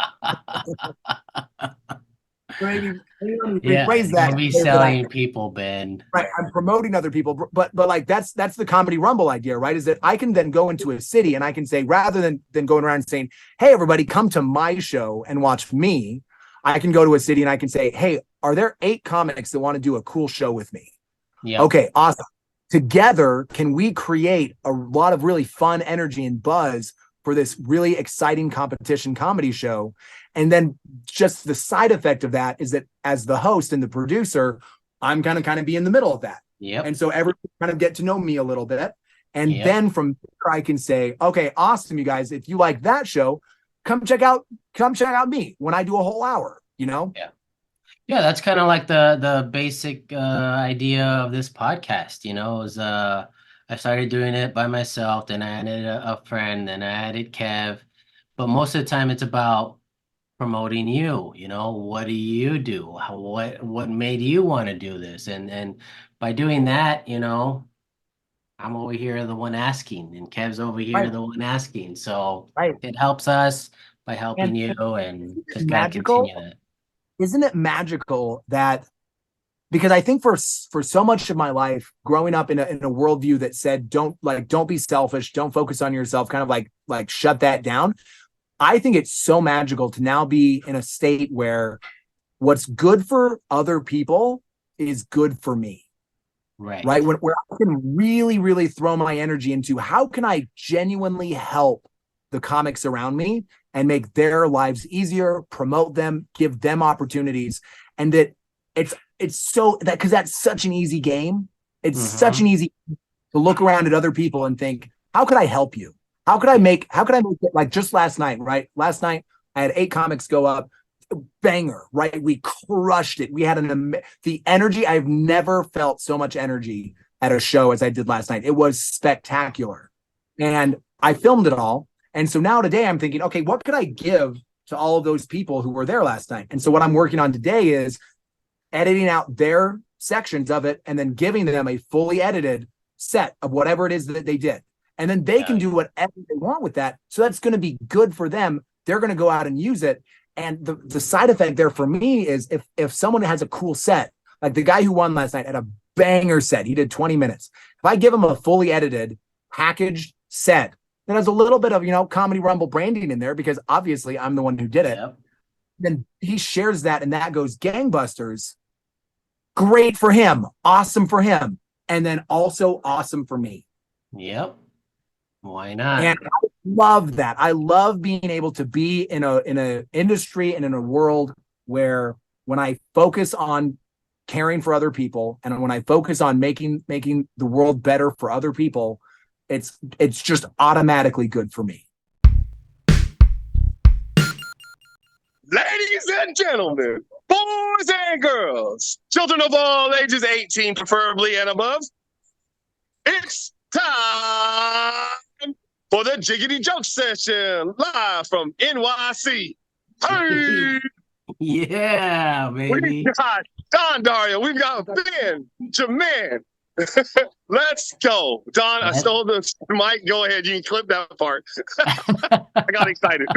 Maybe rephrase that. Don't be selling people, Ben. Right, I'm promoting other people, but like that's the Comedy Rumble idea, right? Is that I can then go into a city and I can say, rather than going around and saying, "Hey, everybody, come to my show and watch me," I can go to a city and I can say, "Hey, are there 8 comics that want to do a cool show with me?" Yeah. Okay, awesome. Together, can we create a lot of really fun energy and buzz for this really exciting competition comedy show? And then just the side effect of that is that as the host and the producer, I'm going to kind of be in the middle of that. Yep. And so everyone kind of get to know me a little bit. And then from there, I can say, okay, awesome, you guys, if you like that show, come check out me when I do a whole hour, you know? Yeah. Yeah, that's kind of like the basic idea of this podcast, you know, is I started doing it by myself, then I added a friend, then I added Kev. But most of the time it's about promoting you, you know, what do you do? What made you want to do this? And by doing that, you know, I'm over here the one asking, and Kev's over here the one asking. So it helps us by helping you, and just gotta continue that. Isn't it magical that, because I think for so much of my life growing up in a worldview that said don't be selfish, don't focus on yourself, kind of like shut that down. I think it's so magical to now be in a state where what's good for other people is good for me. Right. Where I can really, really throw my energy into how can I genuinely help the comics around me and make their lives easier, promote them, give them opportunities. And that it's so that, because that's such an easy game. It's such an easy to look around at other people and think, how could I help you? How could I make it, like just last night, right? Last night I had 8 comics go up, banger, right? We crushed it. We had the energy. I've never felt so much energy at a show as I did last night. It was spectacular. And I filmed it all. And so now today I'm thinking, okay, what could I give to all of those people who were there last night? And so what I'm working on today is editing out their sections of it and then giving them a fully edited set of whatever it is that they did. And then they can do whatever they want with that. So that's going to be good for them. They're going to go out and use it. And the side effect there for me is if someone has a cool set, like the guy who won last night had a banger set, he did 20 minutes. If I give him a fully edited, packaged set that has a little bit of, you know, Comedy Rumble branding in there, because obviously I'm the one who did it, then he shares that and that goes gangbusters. Great for him. Awesome for him. And then also awesome for me. Yep. Why not? And I love that. I love being able to be in a industry and in a world where when I focus on caring for other people and when I focus on making the world better for other people, it's just automatically good for me. Ladies and gentlemen, boys and girls, children of all ages, 18 preferably and above, it's time for the Jiggity Joke Session, live from NYC. Hey! Yeah, baby. We've got Don Dario. We've got Ben, Jermaine. Let's go. Don, I stole the mic. Go ahead. You can clip that part. I got excited.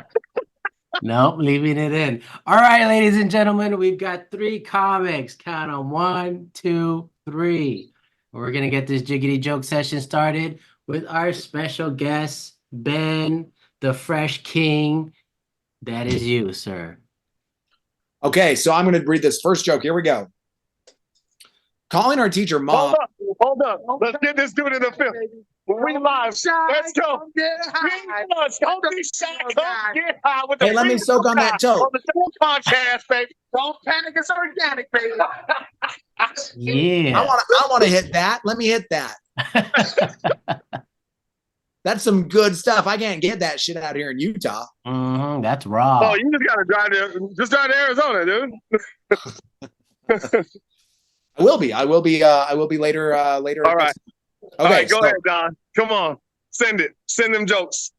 Nope, leaving it in. All right, ladies and gentlemen, we've got 3 comics. Count on 1, 2, 3. We're going to get this Jiggity Joke Session started with our special guest, Ben, the Fresh King, That is you, sir. Okay, so I'm going to read this first joke. Here we go. Calling our teacher mom. Hold up. Let's get this dude in the film. We live. Let's go. Don't be shy. Come get high with the Hey, let me soak on that joke. on the DUM podcast, baby. Don't panic. It's organic, baby. Yeah. I want to hit that. Let me hit that. That's some good stuff. I can't get that shit out here in Utah. That's raw. Oh, you just gotta drive to Arizona, dude. I will be later. All right. Okay, All right, go ahead, Don. Come on. Send it. Send them jokes.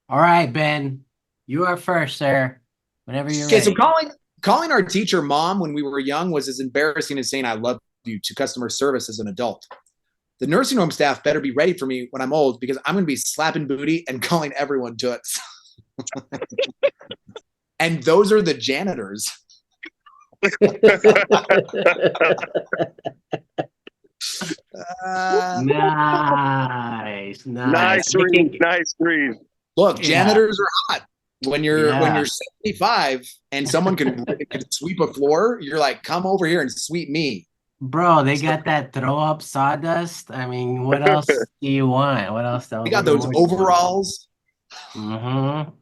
All right, Ben. You are first, sir. Whenever you're Okay, ready. so calling our teacher mom when we were young was as embarrassing as saying I love you to customer service as an adult. The nursing home staff better be ready for me when I'm old because I'm going to be slapping booty and calling everyone toots. And those are the janitors. Nice. Nice read. Look, Yeah. janitors are hot. When you're 75 and someone can sweep a floor, you're like, come over here and sweep me. Bro, they got that throw up sawdust. I mean, what else do you want? What else? They got those overalls. All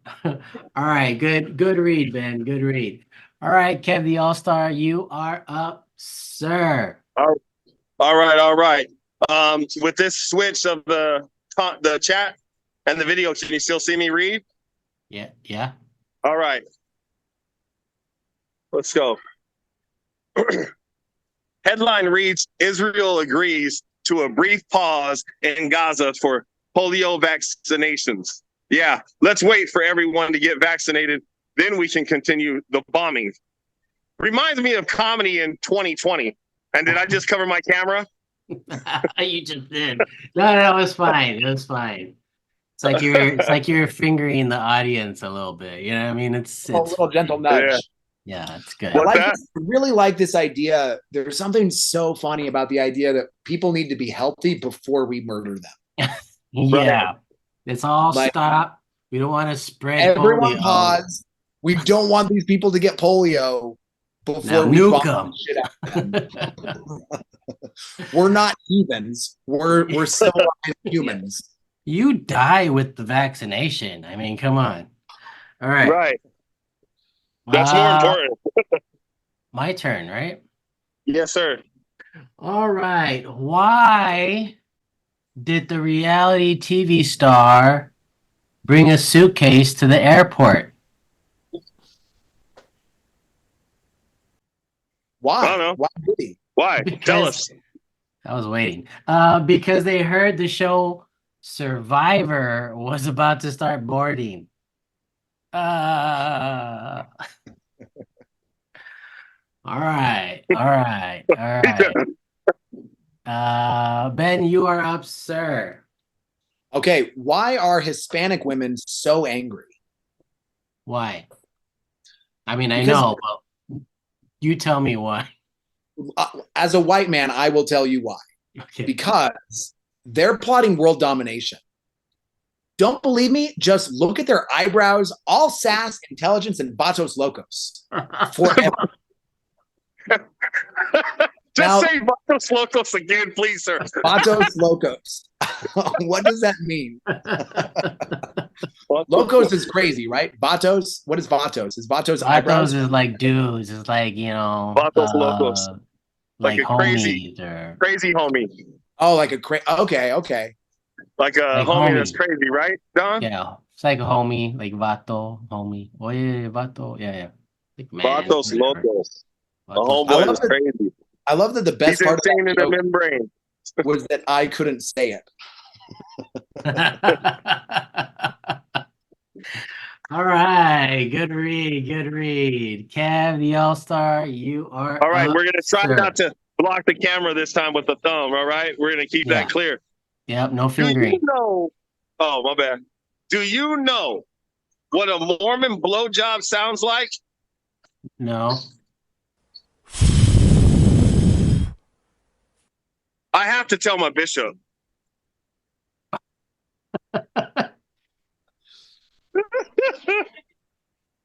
right, good read, Ben. Good read. All right, Kev the Allstar, you are up, sir. All right. With this switch of the chat and the video, can you still see me read? Yeah. All right. Let's go. Headline reads, Israel agrees to a brief pause in Gaza for polio vaccinations. Yeah, let's wait for everyone to get vaccinated. Then we can continue the bombing. Reminds me of comedy in 2020. And did I just cover my camera? You just did. No, it was fine. It was fine. It's like you're fingering the audience a little bit. You know what I mean? It's A little gentle nudge. Yeah, it's good. I really like this idea. There's something so funny about the idea that people need to be healthy before we murder them. Yeah. It's all Like, stop. We don't want to spread everyone polio. Pause. We don't want these people to get polio before Now, we nuke bomb the shit out of them. We're not heathens. We're civilized humans. You die with the vaccination. I mean, come on. All right. Right. That's more important. My turn, right? Yes, sir. All right. Why did the reality TV star bring a suitcase to the airport? Why? I don't know. Why did he? Why? Tell us. I was waiting. Because they heard the show Survivor was about to start boarding. All right. Ben, you are up, sir. Okay, why are Hispanic women so angry? Why? I mean, I Because- know, but you tell me why. As a white man, I will tell you why. Okay. Because they're plotting world domination. Don't believe me? Just look at their eyebrows, all sass, intelligence, and vatos locos. Forever. Just say Vatos Locos again, please, sir. Vatos locos. What does that mean? Locos is crazy, right? Vatos? What is vatos? Is vatos eyebrows? Vatos is like dudes. It's like, you know, Vatos Locos. like a crazy, homies or crazy homie. Oh, like a okay. Like a homie that's crazy, right, Don? yeah, it's like a homie, like vato, homie. Oye, vato, yeah. Like man. Vatos whatever. Locos. A Vatos homeboy love is crazy. I love that the best He's part of insane that in the joke membrane. was that I couldn't say it. All right, good read. Kev the Allstar, you are All right, up, we're gonna try sir. not to block the camera this time with the thumb. All right, we're gonna keep that clear. Yep, no Do fingering. you know? Oh, my bad. Do you know what a Mormon blowjob sounds like? No. I have to tell my bishop.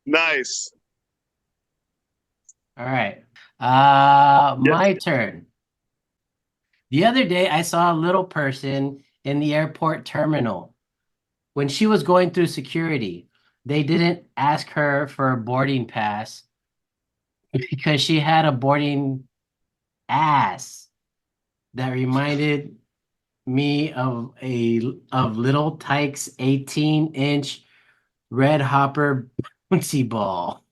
Nice. All right. Yes. My turn. The other day, I saw a little person in the airport terminal. When she was going through security, they didn't ask her for a boarding pass because she had a boarding ass that reminded me of Little Tyke's 18-inch red hopper bouncy ball.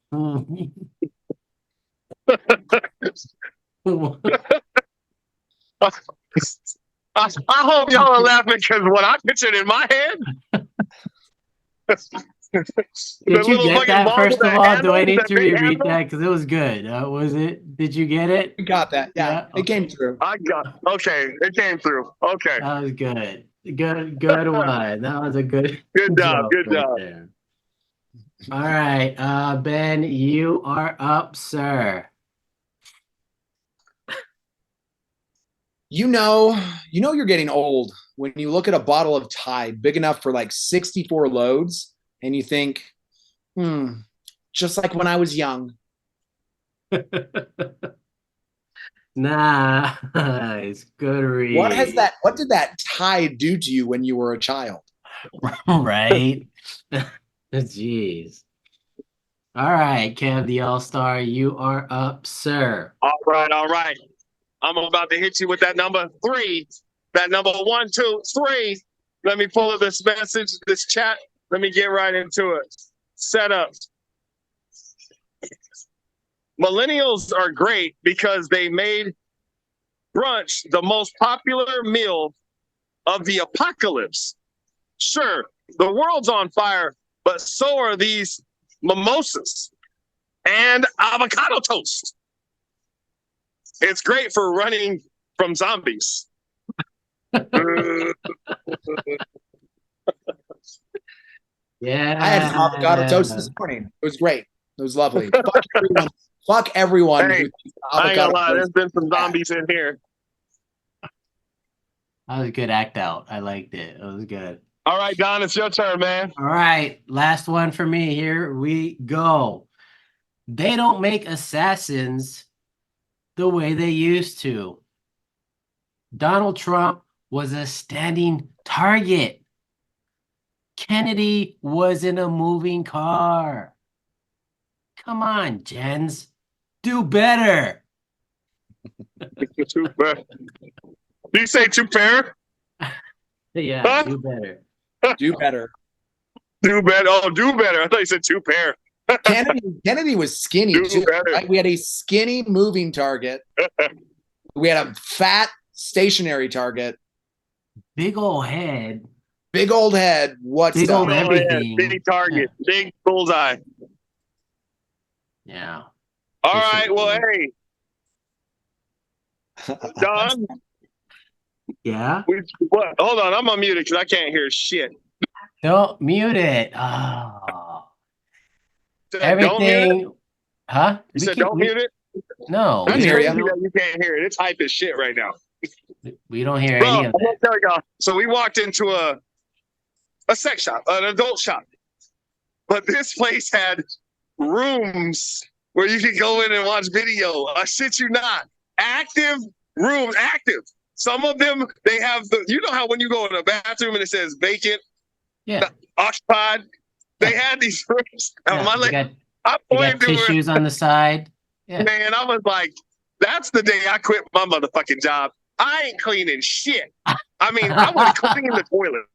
I hope y'all are laughing because what I pictured in my head. Did you get that first of all? Do I need to reread handle? that? Because it was good. Was it? Did you get it? You got that. Yeah, it came through. I got okay. It came through. Okay. That was good. Good one. That was a good Good job. joke Good right job. there. All right. Ben, you are up, sir. You know you're getting old when you look at a bottle of Tide big enough for like 64 loads and you think, just like when I was young. Nice. Good read. What did that Tide do to you when you were a child? Right? Jeez. All right, Kev the Allstar, you are up, sir. All right. I'm about to hit you with that number 3. That number 1, 2, 3. Let me pull up this message, this chat. Let me get right into it. Set up. Millennials are great because they made brunch the most popular meal of the apocalypse. Sure, the world's on fire, but so are these mimosas and avocado toast. It's great for running from zombies. Yeah. I had some avocado toast this morning. It was great. It was lovely. Fuck everyone. Hey, I ain't gonna lie, there's been some zombies in here. That was a good act out. I liked it. It was good. All right, Don, it's your turn, man. All right. Last one for me. Here we go. They don't make assassins the way they used to. Donald Trump was a standing target. Kennedy was in a moving car. Come on, Jens. Do better. Did you say two pair? Yeah, Huh? do better. Do better. Do better. Oh, do better. I thought you said two pair. Kennedy was skinny too. Right? We had a skinny moving target. We had a fat stationary target. Big old head. Big old head. What's Big old that? everything. Big target. Yeah. Big bullseye. Yeah. All right. Well, hey. Don? Yeah? What? Hold on. I'm unmuted because I can't hear shit. Don't mute it. Oh. Everything. Don't mute it? Huh? You said don't mute it? No. That's crazy that you can't hear it. It's hype as shit right now. We don't hear any of I'm gonna that. tell y'all. So we walked into a sex shop, an adult shop. But this place had rooms where you could go in and watch video. I shit you not. Active rooms, active. Some of them, they have you know how when you go in a bathroom and it says vacant, occupied, they had these rooms. Yeah, they got tissues on the side. Yeah. Man, I was like, that's the day I quit my motherfucking job. I ain't cleaning shit. I mean, I would clean the toilet.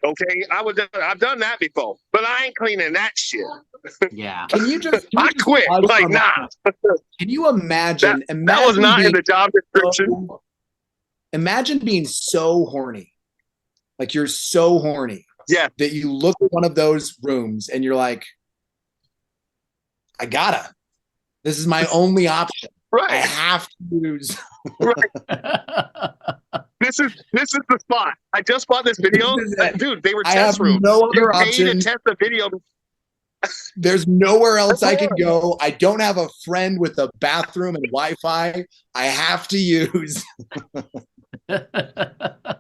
Okay, I've done that before, but I ain't cleaning that shit. Yeah. I quit. Like, nah. Can you imagine? That was not in the job description. Imagine being so horny. Like you're so horny. Yeah. That you look at one of those rooms and you're like, I gotta. This is my only option. Right. I have to use. Right. This is the spot. I just bought this video. Dude, they were test rooms. No other option. You paid to test the video. There's nowhere else I can go. I don't have a friend with a bathroom and Wi-Fi. I have to use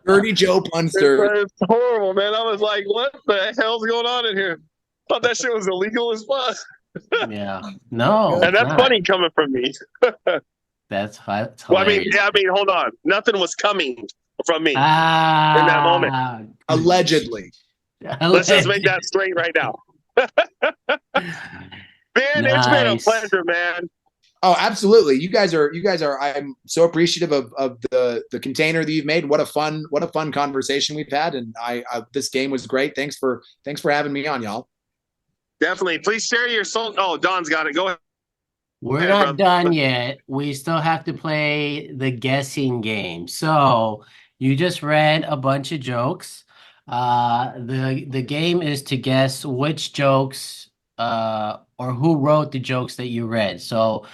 Dirty Joe Punster. It's horrible, man. I was like, what the hell's going on in here? Thought that shit was illegal as fuck. Yeah. No. And it's that's not. funny coming from me. That's hilarious. Well, I mean, hold on. Nothing was coming from me in that moment. Allegedly. Let's just make that straight right now. Ben, it's been a pleasure, man. Oh, absolutely. You guys are, I'm so appreciative of the container that you've made. What a fun conversation we've had. And this game was great. Thanks for having me on, y'all. Definitely. Please share your soul. Oh, Don's got it. Go ahead. We're not done yet. We still have to play the guessing game. So you just read a bunch of jokes. The game is to guess which jokes or who wrote the jokes that you read. So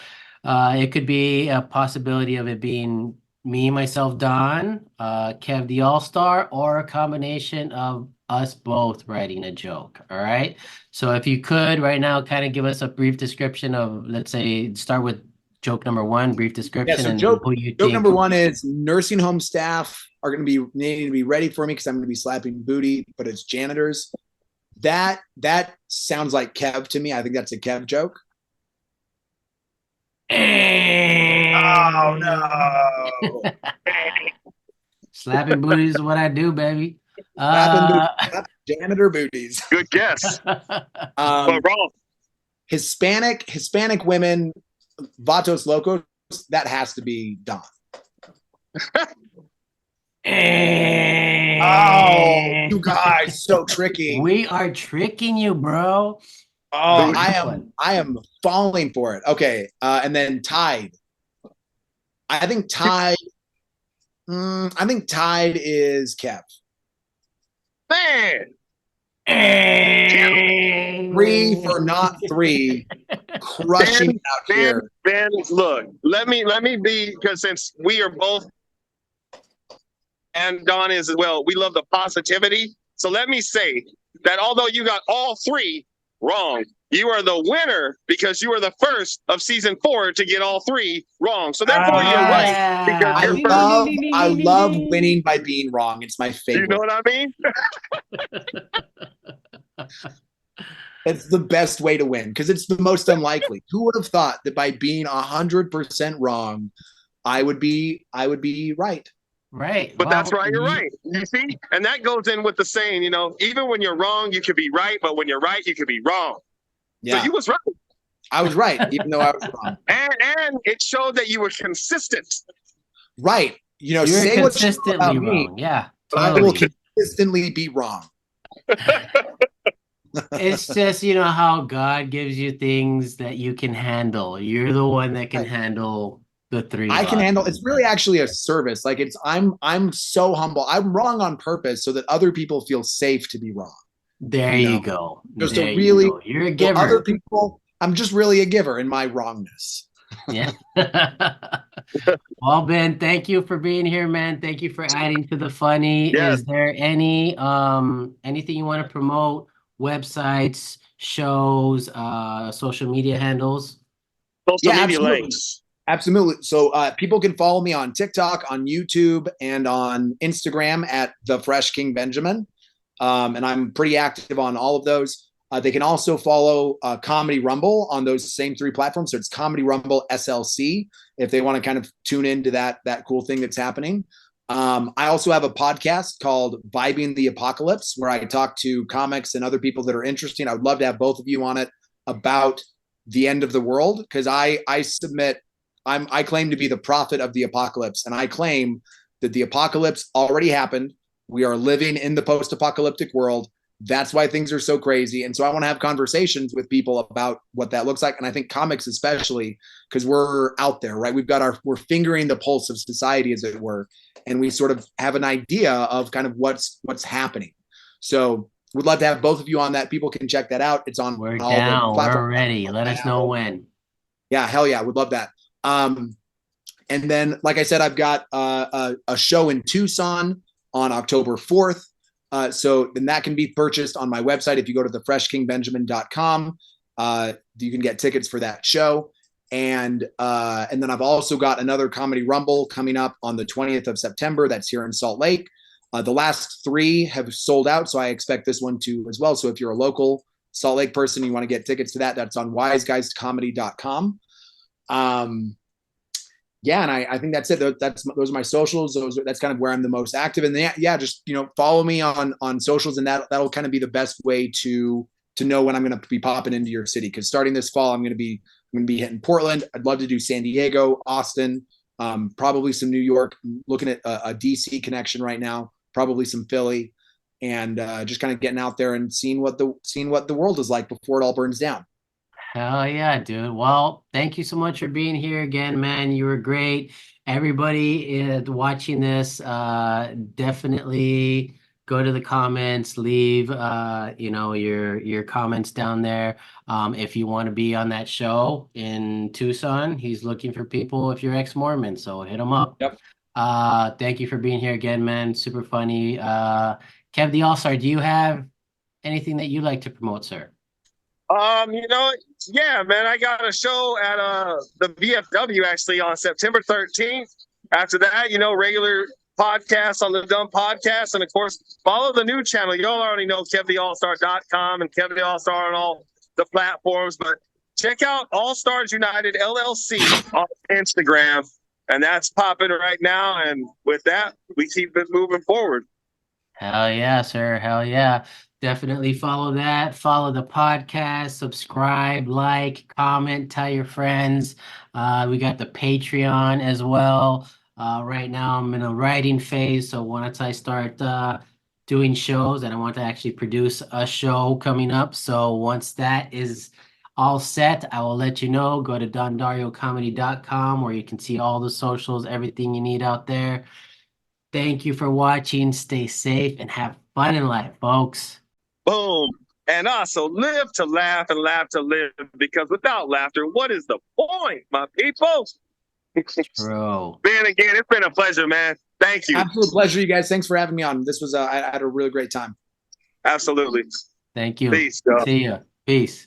it could be a possibility of it being me, myself, Don, Kev The Allstar, or a combination of us both writing a joke. All right. So if you could right now kind of give us a brief description of, let's say, start with joke number one, brief description. Yeah, so and joke who you number one is nursing home staff are going to be needing to be ready for me because I'm going to be slapping booty, but it's janitors. That sounds like Kev to me. I think that's a Kev joke. Oh no! Slapping booties is what I do, baby. Janitor booties. Good guess. But wrong. Hispanic women, Vatos Locos. That has to be Don. Oh, you guys, so tricky. We are tricking you, bro. Oh, I am falling for it. Okay, and then Tide. I think Tide is Kev. Man. 3 for not 3. Crushing out here. Ben, look, let me be, because since we are both, and Don is as well, we love the positivity. So let me say that although you got all 3 wrong, you are the winner because you are the first of season 4 to get all 3 wrong. So therefore you're right. Because I love winning by being wrong. It's my favorite. You know what I mean? It's the best way to win because it's the most unlikely. Who would have thought that by being 100% wrong, I would be right? Right. But that's right. You're right. You see? And that goes in with the saying, even when you're wrong, you could be right. But when you're right, you could be wrong. Yeah. So you was right. I was right, even though I was wrong. And it showed that you were consistent. Right. You're say consistently what wrong. Me, yeah. But I will consistently be wrong. It's just, how God gives you things that you can handle. You're the one that can handle the 3. I can handle. It's really actually a service. Like I'm so humble. I'm wrong on purpose so that other people feel safe to be wrong. There you go. Just a really, you're a giver. Other people, I'm just really a giver in my wrongness. Yeah. Well, Ben, thank you for being here, man. Thank you for adding to the funny. Yeah. Is there anything you want to promote? Websites, shows, social media handles? Social media links. Absolutely. So people can follow me on TikTok, on YouTube, and on Instagram at The Fresh King Benjamin. And I'm pretty active on all of those. They can also follow Comedy Rumble on those same 3 platforms. So it's Comedy Rumble SLC if they want to kind of tune into that cool thing that's happening. I also have a podcast called Vibing the Apocalypse where I talk to comics and other people that are interesting. I would love to have both of you on it about the end of the world because I claim to be the prophet of the apocalypse, and I claim that the apocalypse already happened. We are living in the post-apocalyptic world. That's why things are so crazy. And so I want to have conversations with people about what that looks like. And I think comics especially, because we're out there, right? We're fingering the pulse of society, as it were. And we sort of have an idea of kind of what's happening. So we'd love to have both of you on that. People can check that out. It's on all the platforms. We're ready. Let us know when. Yeah, hell yeah. We'd love that. And then, like I said, I've got a show in Tucson on October 4th. So then that can be purchased on my website. If you go to thefreshkingbenjamin.com, you can get tickets for that show. And then I've also got another Comedy Rumble coming up on the 20th of September. That's here in Salt Lake. The last 3 have sold out, so I expect this one to as well. So if you're a local Salt Lake person, you want to get tickets to that, that's on wiseguyscomedy.com. Yeah, and I think that's it. Those are my socials. That's kind of where I'm the most active. And just follow me on socials, and that'll kind of be the best way to know when I'm going to be popping into your city. Because starting this fall, I'm going to be hitting Portland. I'd love to do San Diego, Austin, probably some New York. I'm looking at a DC connection right now, probably some Philly, and just kind of getting out there and seeing what the world is like before it all burns down. Hell yeah, dude. Well, thank you so much for being here again, man. You were great. Everybody watching this, definitely go to the comments, leave your comments down there. If you want to be on that show in Tucson, he's looking for people if you're ex-Mormon, so hit him up. Yep. Thank you for being here again, man. Super funny. Kev the Allstar, do you have anything that you'd like to promote, sir? Yeah, man, I got a show at the VFW actually on September 13th. After that, regular podcasts on the DUM Podcast. And of course, follow the new channel. You all already know KevTheAllstar.com and Kev The Allstar on all the platforms. But check out All Stars United LLC on Instagram. And that's popping right now. And with that, we keep it moving forward. Hell yeah, sir. Hell yeah. Definitely follow that. Follow the podcast, subscribe, like, comment, tell your friends. We got the Patreon as well. Right now I'm in a writing phase, so once I start doing shows, and I want to actually produce a show coming up. So once that is all set, I will let you know. Go to dondarriocomedy.com where you can see all the socials, everything you need out there. Thank you for watching. Stay safe and have fun in life, folks. Boom. And also live to laugh and laugh to live, because without laughter, what is the point, my people? Bro. Man, again, it's been a pleasure, man. Thank you. Absolute pleasure, you guys. Thanks for having me on. This was I had a really great time. Absolutely. Thank you. Peace. See ya. Peace.